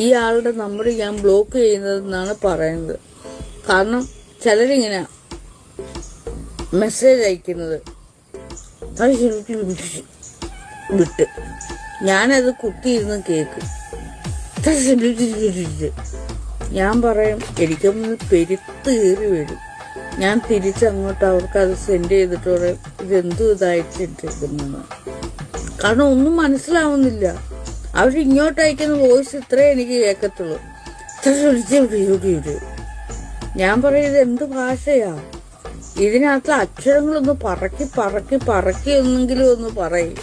ഈ ആളുടെ നമ്പർ ഞാൻ ബ്ലോക്ക് ചെയ്യുന്നതെന്നാണ് പറയുന്നത്. കാരണം ചിലരിങ്ങനെ മെസ്സേജ് അയക്കുന്നത് വിട്ട് ഞാനത് കുത്തിയിരുന്ന് കേൾക്കും. ഞാൻ പറയും എനിക്കൊന്ന് പെരുത്ത് കയറി വരും. ഞാൻ തിരിച്ചങ്ങോട്ട് അവർക്ക് അത് സെൻഡ് ചെയ്തിട്ട് പറയും ഇതെന്തും ഇതായിട്ടിട്ടിരിക്കുന്നു. കാരണം ഒന്നും മനസ്സിലാവുന്നില്ല. അവരിങ്ങോട്ട് അയക്കുന്ന വോയിസ് ഇത്രേ എനിക്ക് കേൾക്കത്തുള്ളൂ. ഞാൻ പറയും ഇതെന്ത് ഭാഷയാ, ഇതിനകത്ത് അക്ഷരങ്ങളൊന്ന് പറക്കി ഒന്നെങ്കിലും ഒന്ന് പറയും.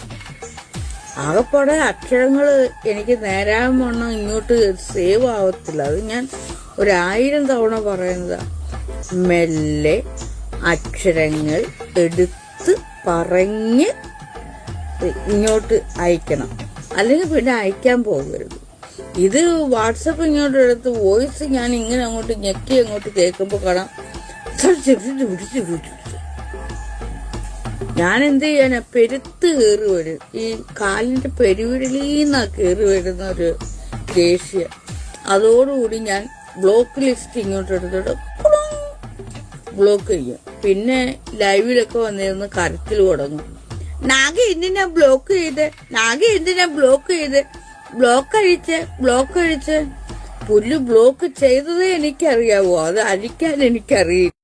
ആകെപ്പാടെ അക്ഷരങ്ങൾ എനിക്ക് നേരാവണ്ണം ഇങ്ങോട്ട് സേവ് ആവത്തില്ല. അത് ഞാൻ 1000 തവണ പറയുന്നതാ. മെല്ലെ അക്ഷരങ്ങൾ എടുത്ത് പറഞ്ഞ് ഇങ്ങോട്ട് അയക്കണം, അല്ലെങ്കിൽ പിന്നെ അയക്കാൻ പോകരുത്. ഇത് വാട്സപ്പ് ഇങ്ങോട്ട് എടുത്ത് വോയിസ് ഞാൻ ഇങ്ങനെ അങ്ങോട്ട് ഞെക്കി അങ്ങോട്ട് കേൾക്കുമ്പോൾ കാണാം ഞാൻ എന്ത് ചെയ്യാനാ, പെരുത്ത് കയറി വരും. ഈ കാലിന്റെ പെരുവിരലീന്നാ കയറി വരുന്ന ഒരു ദേഷ്യം. അതോടുകൂടി ഞാൻ ബ്ലോക്ക് ലിസ്റ്റ് ഇങ്ങോട്ട് എടുത്തിട്ട് ബ്ലോക്ക് ചെയ്യും. പിന്നെ ലൈവിലൊക്കെ വന്നിരുന്ന് കരച്ചിൽ തുടങ്ങും. നാഗ എന്തിനാ ബ്ലോക്ക് ചെയ്ത്, നാഗ എന്തിനാ ബ്ലോക്ക് ചെയ്ത്, ബ്ലോക്ക് അഴിച്ച് പുല്ല് ബ്ലോക്ക് ചെയ്തതേ എനിക്കറിയാവോ, അത് അഴിക്കാൻ എനിക്കറിയില്ല.